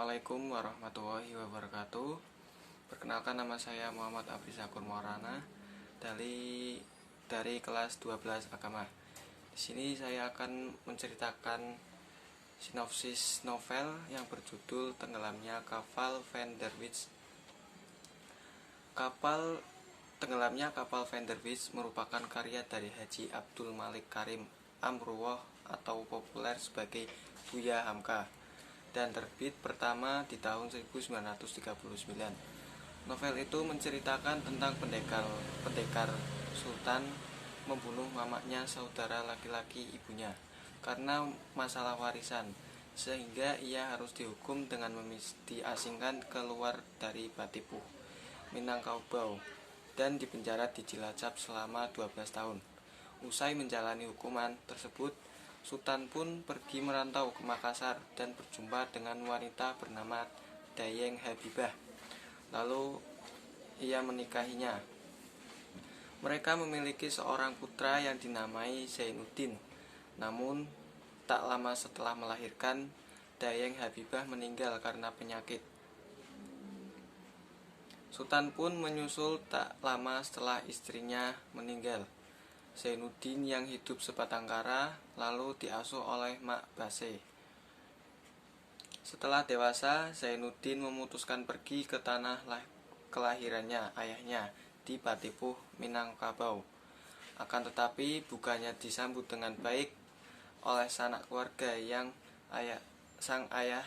Assalamualaikum warahmatullahi wabarakatuh. Perkenalkan, nama saya Muhammad Abdi Syakur Maulana dari kelas 12 Agama. Di sini saya akan menceritakan sinopsis novel yang berjudul Tenggelamnya Kapal Van der Wist. Tenggelamnya kapal Van der Wist merupakan karya dari Haji Abdul Malik Karim Amruwoh atau populer sebagai Buya Hamka, dan terbit pertama di tahun 1939. Novel itu menceritakan tentang pendekar sultan membunuh mamaknya saudara laki-laki ibunya karena masalah warisan, sehingga ia harus dihukum dengan diasingkan keluar dari Batipuh, Minangkabau, dan dipenjara di Cilacap selama 12 tahun. Usai menjalani hukuman tersebut, Sultan pun pergi merantau ke Makassar dan berjumpa dengan wanita bernama Dayeng Habibah. Lalu ia menikahinya. Mereka memiliki seorang putra yang dinamai Zainuddin. Namun tak lama setelah melahirkan, Dayeng Habibah meninggal karena penyakit. Sultan pun menyusul tak lama setelah istrinya meninggal. Zainuddin yang hidup sebatang kara lalu diasuh oleh Mak Base. Setelah dewasa, Zainuddin memutuskan pergi ke tanah kelahirannya, ayahnya, di Batipuh, Minangkabau. Akan tetapi bukannya disambut dengan baik oleh sanak keluarga sang ayah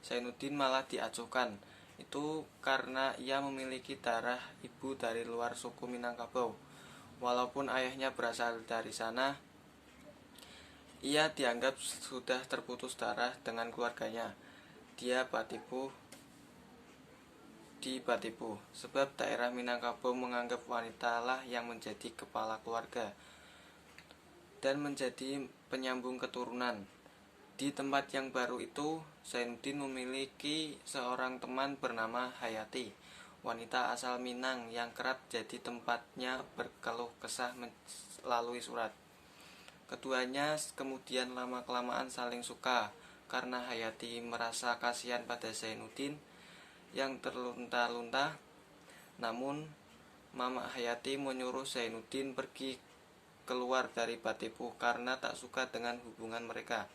Zainuddin malah diacuhkan. Itu karena ia memiliki darah ibu dari luar suku Minangkabau. Walaupun ayahnya berasal dari sana, ia dianggap sudah terputus darah dengan keluarganya. Dia di Batipuh, sebab daerah Minangkabau menganggap wanita lah yang menjadi kepala keluarga dan menjadi penyambung keturunan. Di tempat yang baru itu, Zainuddin memiliki seorang teman bernama Hayati, wanita asal Minang yang kerap jadi tempatnya berkeluh kesah melalui surat. Keduanya kemudian lama-kelamaan saling suka karena Hayati merasa kasihan pada Zainuddin yang terlunta-lunta. Namun Mama Hayati menyuruh Zainuddin pergi keluar dari Batipuh karena tak suka dengan hubungan mereka.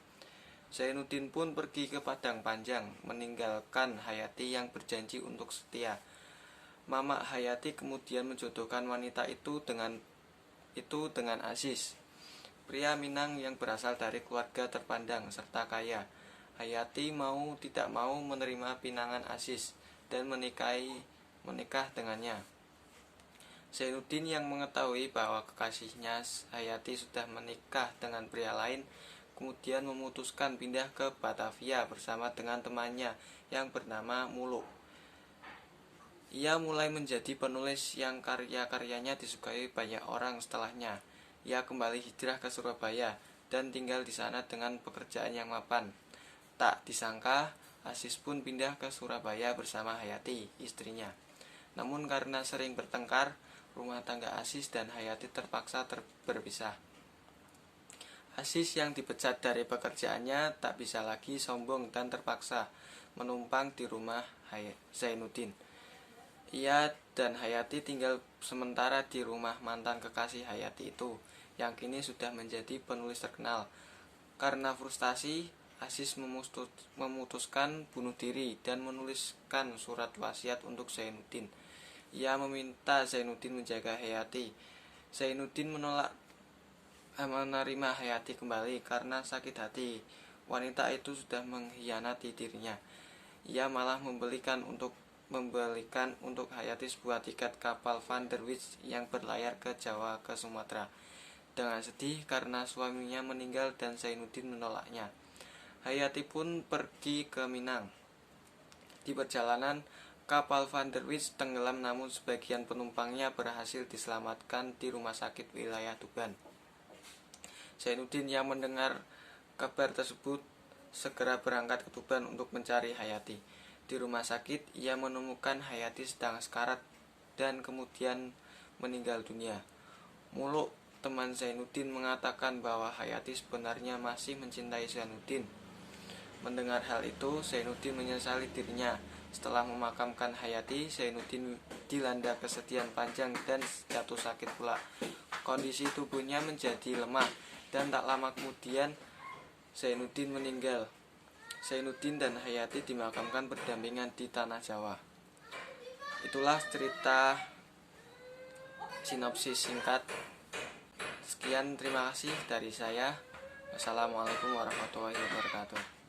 Zainuddin pun pergi ke Padang Panjang, meninggalkan Hayati yang berjanji untuk setia. Mama Hayati kemudian menjodohkan wanita itu dengan Aziz, pria Minang yang berasal dari keluarga terpandang serta kaya. Hayati mau tidak mau menerima pinangan Aziz dan menikah dengannya. Zainuddin yang mengetahui bahwa kekasihnya Hayati sudah menikah dengan pria lain, kemudian memutuskan pindah ke Batavia bersama dengan temannya yang bernama Muluk. Ia mulai menjadi penulis yang karya-karyanya disukai banyak orang setelahnya. Ia kembali hijrah ke Surabaya dan tinggal di sana dengan pekerjaan yang mapan. Tak disangka, Aziz pun pindah ke Surabaya bersama Hayati, istrinya. Namun karena sering bertengkar, rumah tangga Aziz dan Hayati terpaksa berpisah. Aziz yang dipecat dari pekerjaannya tak bisa lagi sombong dan terpaksa menumpang di rumah Zainuddin. Ia dan Hayati tinggal sementara di rumah mantan kekasih Hayati itu, yang kini sudah menjadi penulis terkenal. Karena frustasi, Aziz memutuskan bunuh diri dan menuliskan surat wasiat untuk Zainuddin. Ia meminta Zainuddin menjaga Hayati. Zainuddin menolak menerima Hayati kembali karena sakit hati. Wanita itu sudah mengkhianati dirinya. Ia malah membelikan untuk Hayati sebuah tiket kapal Van der Wist yang berlayar ke Jawa ke Sumatera. Dengan sedih karena suaminya meninggal dan Zainuddin menolaknya, Hayati pun pergi ke Minang. Di perjalanan, kapal Van der Wist tenggelam, namun sebagian penumpangnya berhasil diselamatkan di rumah sakit wilayah Tuban. Zainuddin yang mendengar kabar tersebut segera berangkat ke Tuban untuk mencari Hayati. Di rumah sakit, ia menemukan Hayati sedang sekarat dan kemudian meninggal dunia. Muluk, teman Zainuddin, mengatakan bahwa Hayati sebenarnya masih mencintai Zainuddin. Mendengar hal itu, Zainuddin menyesali dirinya. Setelah memakamkan Hayati, Zainuddin dilanda kesedihan panjang dan jatuh sakit pula. Kondisi tubuhnya menjadi lemah dan tak lama kemudian Zainuddin meninggal. Zainuddin dan Hayati dimakamkan berdampingan di tanah Jawa. Itulah cerita sinopsis singkat. Sekian, terima kasih dari saya. Wassalamualaikum warahmatullahi wabarakatuh.